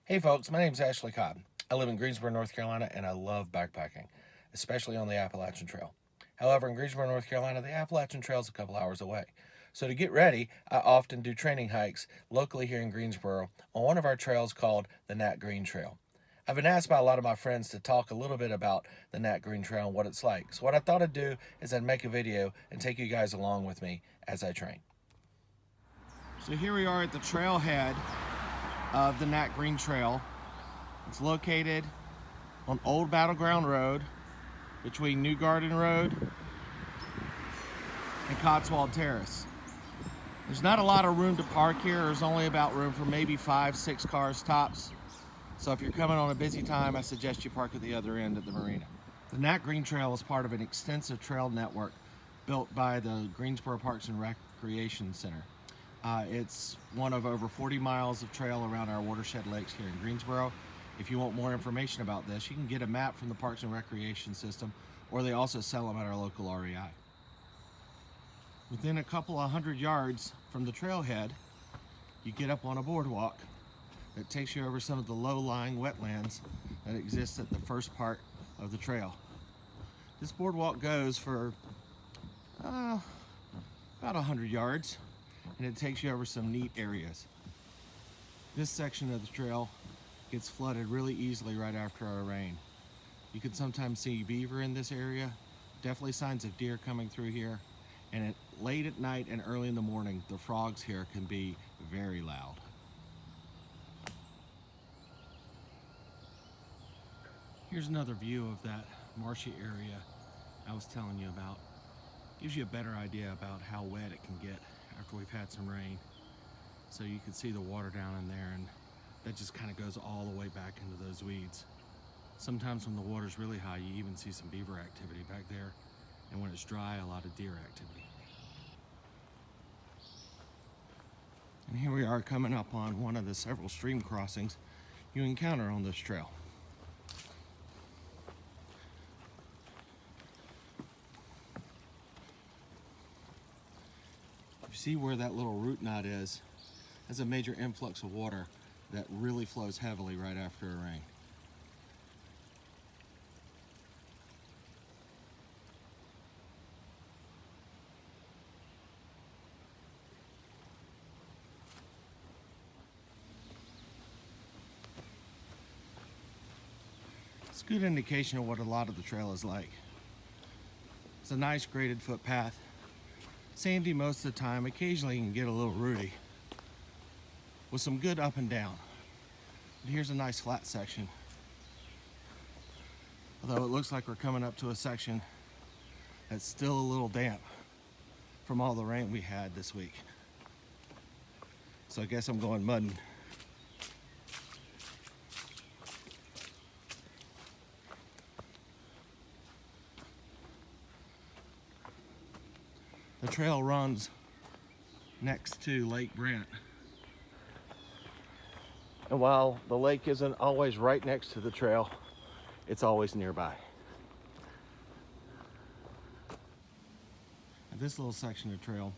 Hey folks, my name's Ashley Cobb. I live in Greensboro, North Carolina, and I love backpacking, especially on the Appalachian Trail. However, in Greensboro, North Carolina, the Appalachian Trail is a couple hours away. So to get ready, I often do training hikes locally here in Greensboro on one of our trails called the Nat Greene Trail. I've been asked by a lot of my friends to talk a little bit about the Nat Greene Trail and what it's like. So what I thought I'd do is I'd make a video and take you guys along with me as I train. So here we are at the trailhead of the Nat Greene Trail. It's located on Old Battleground Road between New Garden Road and Cotswold Terrace. There's not a lot of room to park here. There's only about room for maybe 5-6 cars tops. So if you're coming on a busy time, I suggest you park at the other end at the marina. The Nat Greene Trail is part of an extensive trail network built by the Greensboro Parks and Recreation Center. It's one of over 40 miles of trail around our watershed lakes here in Greensboro. If you want more information about this, you can get a map from the Parks and Recreation System, or they also sell them at our local REI. Within a couple of 100 yards from the trailhead, you get up on a boardwalk that takes you over some of the low-lying wetlands that exist at the first part of the trail. This boardwalk goes for about 100 yards, and it takes you over some neat areas. This section of the trail gets flooded really easily right after a rain. You can sometimes see beaver in this area, definitely signs of deer coming through here, and late at night and early in the morning, the frogs here can be very loud. Here's another view of that marshy area I was telling you about. Gives you a better idea about how wet it can get after we've had some rain. So you can see the water down in there, and that just kind of goes all the way back into those weeds. Sometimes when the water's really high, you even see some beaver activity back there, and when it's dry, a lot of deer activity. And here we are coming up on one of the several stream crossings you encounter on this trail. You see where that little root knot is? That's a major influx of water that really flows heavily right after a rain. It's a good indication of what a lot of the trail is like. It's a nice graded footpath. Sandy most of the time, occasionally you can get a little rooty with some good up and down. But here's a nice flat section. Although it looks like we're coming up to a section that's still a little damp from all the rain we had this week. So I guess I'm going mudding. The trail runs next to Lake Brent. And while the lake isn't always right next to the trail, it's always nearby. At this little section of trail,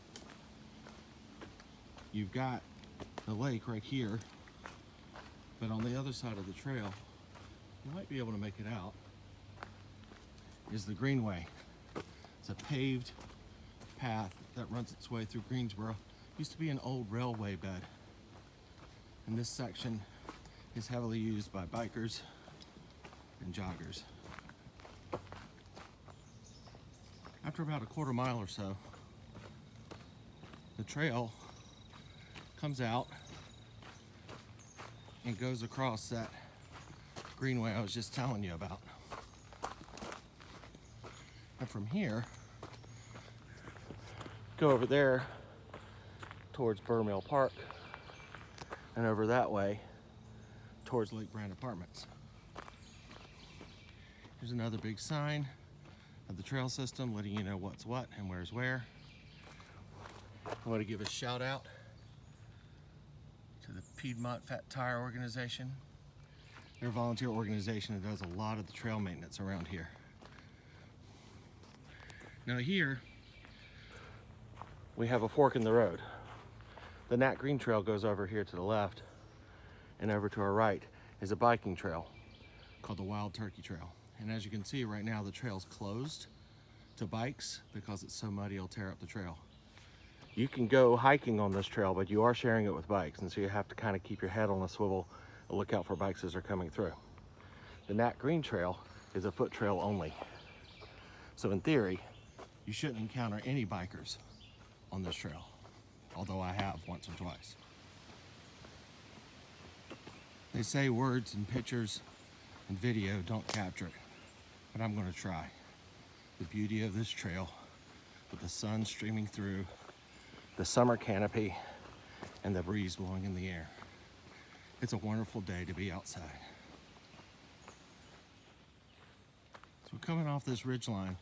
you've got the lake right here, but on the other side of the trail, you might be able to make it out, is the Greenway. It's a paved path that runs its way through Greensboro. Used to be an old railway bed, and this section is heavily used by bikers and joggers. After about a quarter mile or so, the trail comes out and goes across that greenway I was just telling you about. And from here, go over there towards Burr Mill Park, and over that way towards Lake Brand Apartments. Here's another big sign of the trail system letting you know what's what and where's where. I want to give a shout out to the Piedmont Fat Tire Organization. They're a volunteer organization that does a lot of the trail maintenance around here. Now here, we have a fork in the road. The Nat Greene Trail goes over here to the left and over to our right. is a biking trail called the Wild Turkey Trail. And as you can see right now, the trail's closed to bikes because it's so muddy it'll tear up the trail. You can go hiking on this trail, but you are sharing it with bikes, and so you have to kind of keep your head on a swivel and look out for bikes as they're coming through. The Nat Greene Trail is a foot trail only. So in theory, you shouldn't encounter any bikers on this trail, although I have once or twice. They say words and pictures and video don't capture it, but I'm going to try. The beauty of this trail with the sun streaming through, the summer canopy, and the breeze blowing in the air. It's a wonderful day to be outside. So we're coming off this ridge line.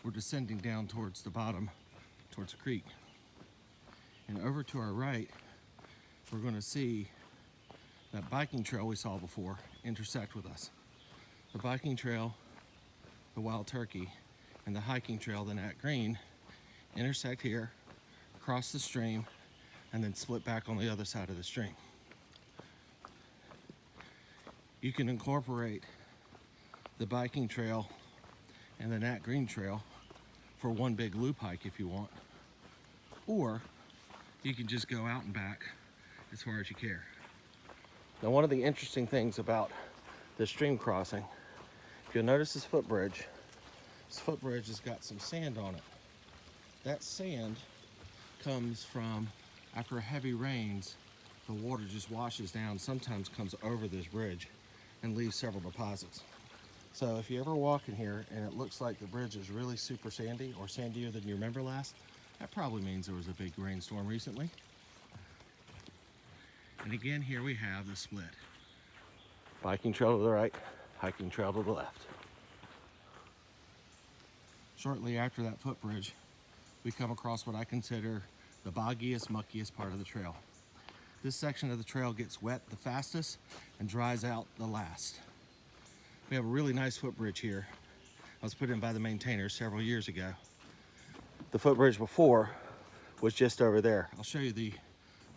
We're descending down towards the bottom, towards the creek. And over to our right, we're going to see that biking trail we saw before intersect with us. The biking trail, the Wild Turkey, and the hiking trail, the Nat Greene, intersect here, cross the stream, and then split back on the other side of the stream. You can incorporate the biking trail and the Nat Greene trail for one big loop hike if you want, or you can just go out and back as far as you care. Now, one of the interesting things about this stream crossing, if you'll notice this footbridge has got some sand on it. That sand comes from, after heavy rains, the water just washes down, sometimes comes over this bridge and leaves several deposits. So if you ever walk in here and it looks like the bridge is really super sandy or sandier than you remember last, that probably means there was a big rainstorm recently. And again, here we have the split. Biking trail to the right, hiking trail to the left. Shortly after that footbridge, we come across what I consider the boggiest, muckiest part of the trail. This section of the trail gets wet the fastest and dries out the last. We have a really nice footbridge here. I was put in by the maintainers several years ago. The footbridge before was just over there. I'll show you the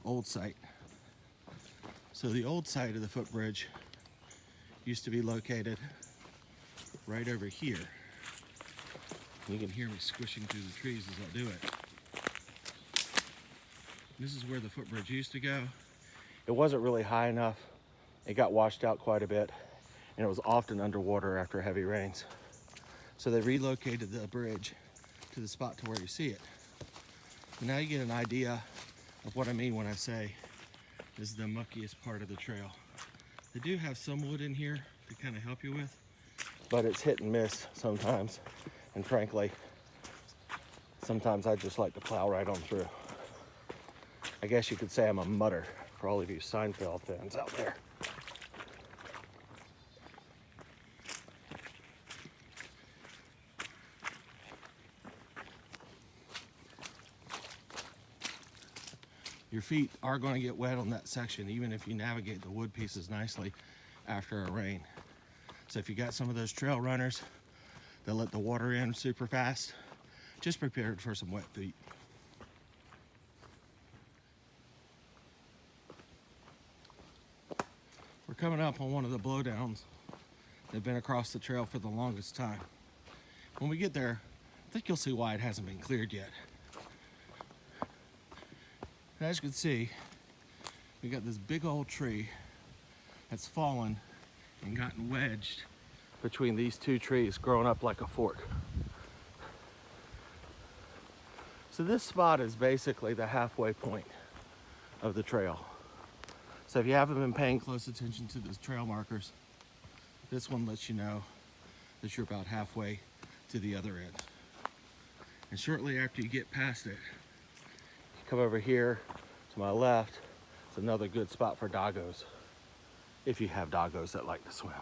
old site. So the old site of the footbridge used to be located right over here. You can hear me squishing through the trees as I do it. This is where the footbridge used to go. It wasn't really high enough. It got washed out quite a bit, and it was often underwater after heavy rains. So they relocated the bridge to the spot to where you see it. And now you get an idea of what I mean when I say this is the muckiest part of the trail. They do have some wood in here to kind of help you with, but it's hit and miss sometimes. And frankly, sometimes I just like to plow right on through. I guess you could say I'm a mudder for all of you Seinfeld fans out there. Your feet are going to get wet on that section, even if you navigate the wood pieces nicely after a rain. So if you got some of those trail runners that let the water in super fast, just prepared for some wet feet. We're coming up on one of the blowdowns that have been across the trail for the longest time. When we get there, I think you'll see why it hasn't been cleared yet. As you can see, we got this big old tree that's fallen and gotten wedged between these two trees, growing up like a fork. So this spot is basically the halfway point of the trail. So if you haven't been paying close attention to the trail markers, this one lets you know that you're about halfway to the other end. And shortly after you get past it, you come over here to my left. It's another good spot for doggos, if you have doggos that like to swim.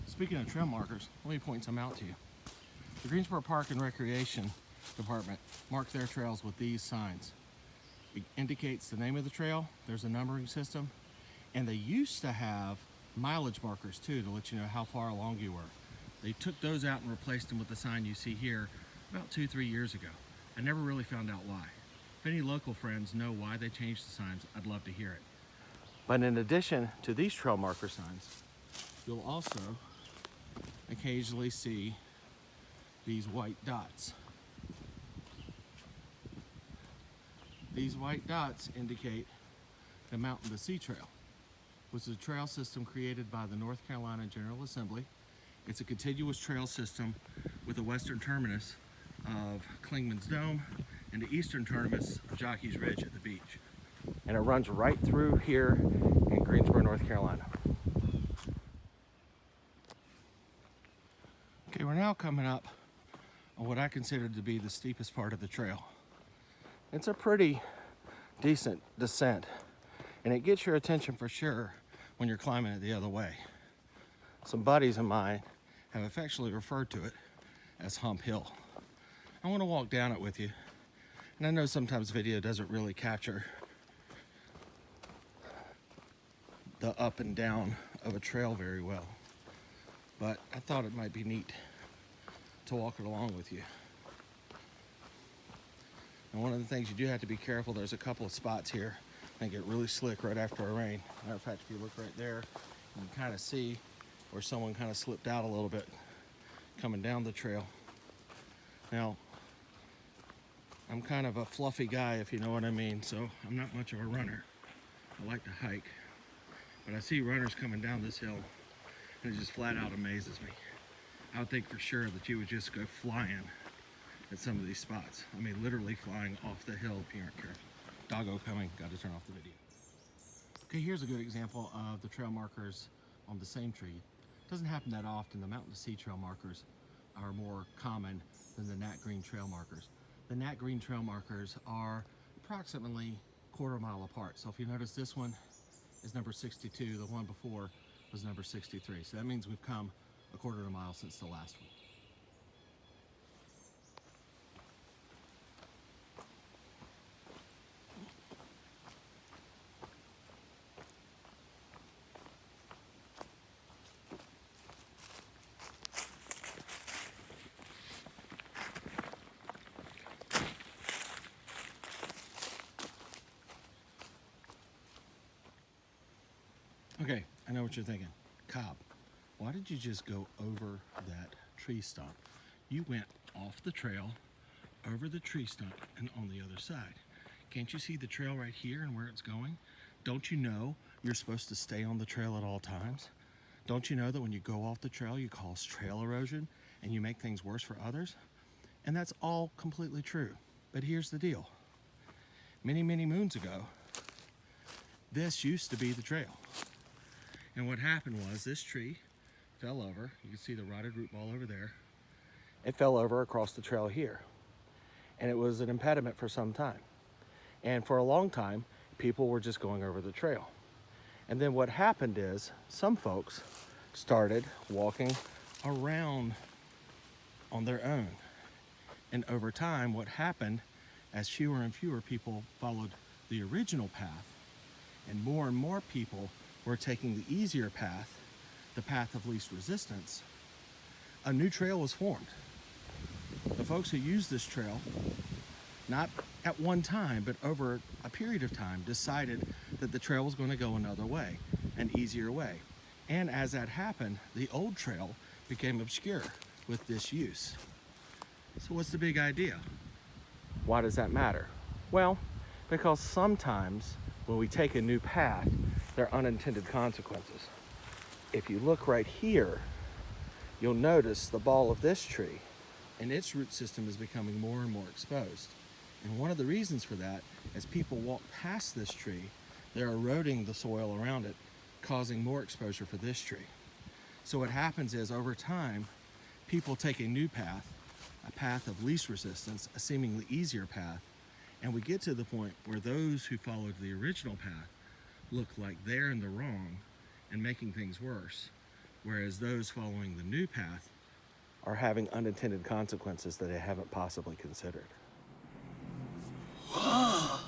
Speaking of trail markers, let me point some out to you. The Greensboro Park and Recreation Department mark their trails with these signs. It indicates the name of the trail, there's a numbering system, and they used to have mileage markers too to let you know how far along you were. They took those out and replaced them with the sign you see here about 2-3 years ago. I never really found out why. If any local friends know why they changed the signs, I'd love to hear it. But in addition to these trail marker signs, you'll also occasionally see these white dots. These white dots indicate the Mountain to Sea Trail, which is a trail system created by the North Carolina General Assembly. It's a continuous trail system with a western terminus of Clingman's Dome and the eastern terminus of Jockey's Ridge at the beach. And it runs right through here in Greensboro, North Carolina. Okay, we're now coming up on what I consider to be the steepest part of the trail. It's a pretty decent descent, and it gets your attention for sure when you're climbing it the other way. Some buddies of mine have affectionately referred to it as Hump Hill. I want to walk down it with you, and I know sometimes video doesn't really capture the up and down of a trail very well, but I thought it might be neat to walk it along with you. And one of the things you do have to be careful, there's a couple of spots here that get really slick right after a rain. Matter of fact, if you look right there, you can kind of see where someone kind of slipped out a little bit coming down the trail. Now, I'm kind of a fluffy guy, if you know what I mean, so I'm not much of a runner. I like to hike, but I see runners coming down this hill, and it just flat out amazes me. I would think for sure that you would just go flying at some of these spots. I mean, literally flying off the hill if you aren't careful. Doggo coming, got to turn off the video. Okay, here's a good example of the trail markers on the same tree. It doesn't happen that often. The Mountain to Sea trail markers are more common than the Nat Greene trail markers. The Nat Greene trail markers are approximately a quarter mile apart. So if you notice, this one is number 62, the one before was number 63. So that means we've come a quarter of a mile since the last one. Okay, I know what you're thinking. Cobb, why did you just go over that tree stump? You went off the trail, over the tree stump, and on the other side. Can't you see the trail right here and where it's going? Don't you know you're supposed to stay on the trail at all times? Don't you know that when you go off the trail, you cause trail erosion and you make things worse for others? And that's all completely true. But here's the deal. Many, many moons ago, this used to be the trail. And what happened was this tree fell over. You can see the rotted root ball over there. It fell over across the trail here. And it was an impediment for some time. And for a long time, people were just going over the trail. And then what happened is some folks started walking around on their own. And over time, what happened as fewer and fewer people followed the original path, and more people were taking the easier path, the path of least resistance, a new trail was formed. The folks who used this trail, not at one time, but over a period of time, decided that the trail was going to go another way, an easier way. And as that happened, the old trail became obscure with this use. So what's the big idea? Why does that matter? Well, because sometimes when we take a new path, there are unintended consequences. If you look right here, you'll notice the ball of this tree, and its root system is becoming more and more exposed. And one of the reasons for that, as people walk past this tree, they're eroding the soil around it, causing more exposure for this tree. So what happens is, over time, people take a new path, a path of least resistance, a seemingly easier path, and we get to the point where those who followed the original path look like they're in the wrong and making things worse, whereas those following the new path are having unintended consequences that they haven't possibly considered. I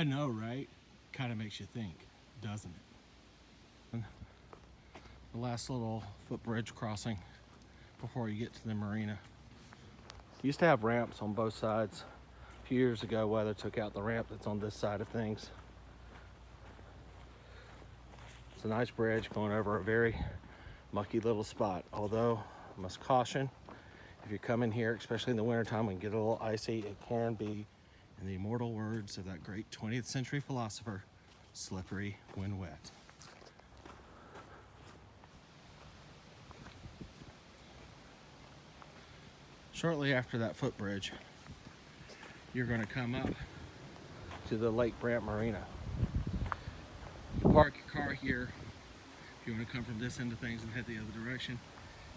know, right? Kind of makes you think, doesn't it? And the last little footbridge crossing before you get to the marina. Used to have ramps on both sides. A few years ago, weather took out the ramp that's on this side of things. It's a nice bridge going over a very mucky little spot. Although, I must caution, if you come in here, especially in the wintertime when it get a little icy, it can be, in the immortal words of that great 20th century philosopher, slippery when wet. Shortly after that footbridge, you're going to come up to the Lake Brant Marina. You park your car here if you want to come from this end of things and head the other direction.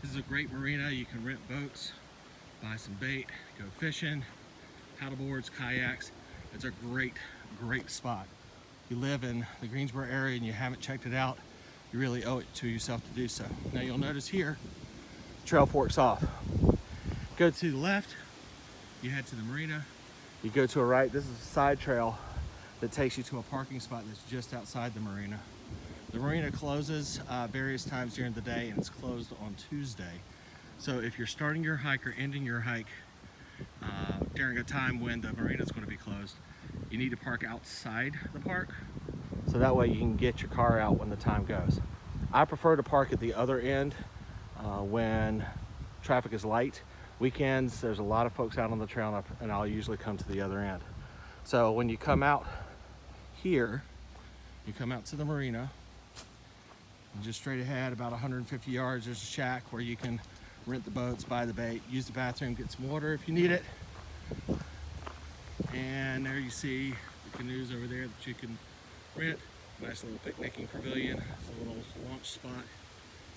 This is a great marina. You can rent boats, buy some bait, go fishing, paddleboards, kayaks. It's a great, great spot. If you live in the Greensboro area and you haven't checked it out, you really owe it to yourself to do so. Now you'll notice here, the trail forks off. Go to the left, you head to the marina. You go to a right. This is a side trail that takes you to a parking spot that's just outside the marina. The marina closes various times during the day, and it's closed on Tuesday. So if you're starting your hike or ending your hike during a time when the marina is going to be closed, you need to park outside the park, so that way you can get your car out when the time goes. I prefer to park at the other end when traffic is light. Weekends, there's a lot of folks out on the trail, and I'll usually come to the other end. So when you come out here, you come out to the marina, and just straight ahead, about 150 yards, there's a shack where you can rent the boats, buy the bait, use the bathroom, get some water if you need it. And there you see the canoes over there that you can rent. Nice little picnicking pavilion. It's a little launch spot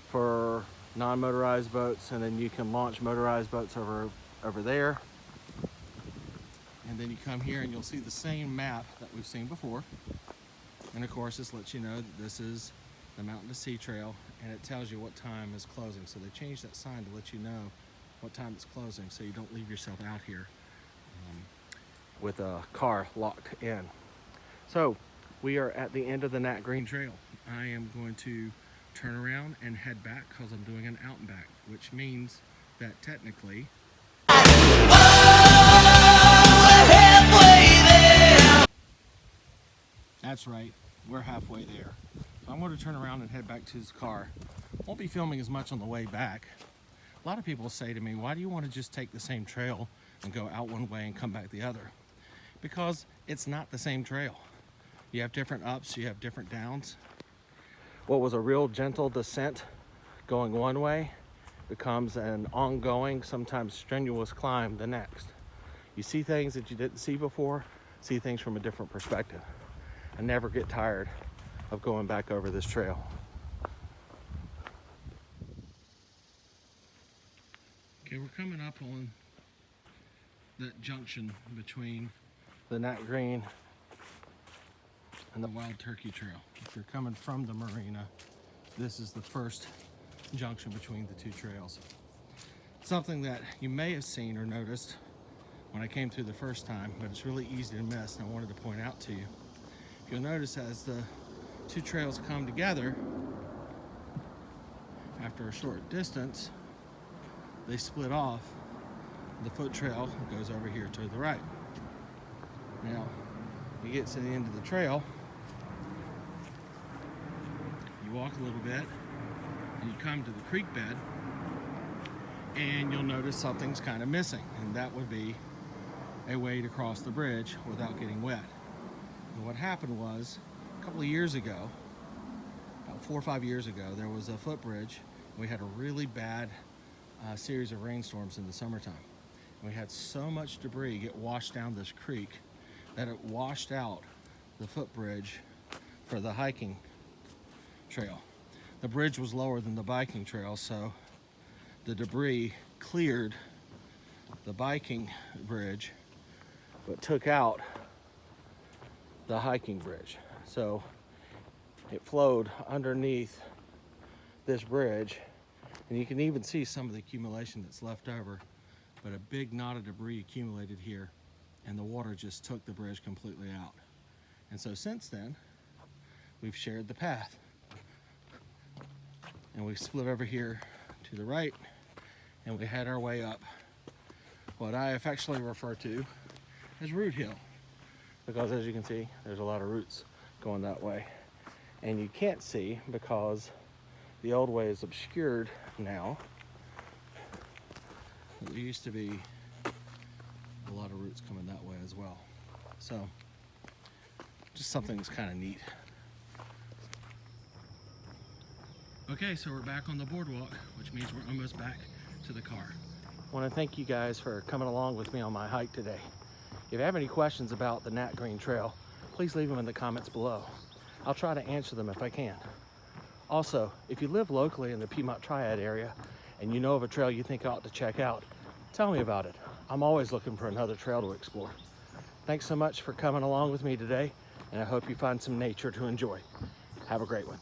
for non-motorized boats, and then you can launch motorized boats over there. And then you come here and you'll see the same map that we've seen before. And of course, this lets you know that this is the Mountain to Sea Trail, and it tells you what time is closing. So they changed that sign to let you know what time it's closing, so you don't leave yourself out here with a car locked in. So we are at the end of the Nat Greene Trail. I am going to turn around and head back because I'm doing an out and back, which means that technically that's right, we're halfway there. So I'm going to turn around and head back to his car. Won't be filming as much on the way back. A lot of people say to me, why do you want to just take the same trail and go out one way and come back the other? Because it's not the same trail. You have different ups, you have different downs. What was a real gentle descent going one way becomes an ongoing, sometimes strenuous climb the next. You see things that you didn't see before, see things from a different perspective, and never get tired of going back over this trail. Okay, we're coming up on that junction between the Nat Greene and the Wild Turkey Trail. If you're coming from the marina, this is the first junction between the two trails. Something that you may have seen or noticed when I came through the first time, but it's really easy to miss, and I wanted to point out to you. If you'll notice, as the two trails come together, after a short distance, they split off. The foot trail goes over here to the right. Now, you get to the end of the trail, you walk a little bit, and you come to the creek bed, and you'll notice something's kind of missing, and that would be a way to cross the bridge without getting wet. And what happened was, a couple of years ago, about 4 or 5 years ago, there was a footbridge. We had a really bad series of rainstorms in the summertime. We had so much debris get washed down this creek that it washed out the footbridge for the hiking trail. The bridge was lower than the biking trail, so the debris cleared the biking bridge, but took out the hiking bridge. So it flowed underneath this bridge, and you can even see some of the accumulation that's left over, but a big knot of debris accumulated here, and the water just took the bridge completely out. And so since then, we've shared the path, and we split over here to the right, and we head our way up what I affectionately refer to as Root Hill, because as you can see, there's a lot of roots going that way. and you can't see because the old way is obscured now. There used to be a lot of routes coming that way as well. So just something that's kind of neat. Okay, so we're back on the boardwalk, which means we're almost back to the car. I want to thank you guys for coming along with me on my hike today. If you have any questions about the Nat Greene Trail, please leave them in the comments below. I'll try to answer them if I can. Also, if you live locally in the Piedmont Triad area and you know of a trail you think I ought to check out, tell me about it. I'm always looking for another trail to explore. Thanks so much for coming along with me today, and I hope you find some nature to enjoy. Have a great one.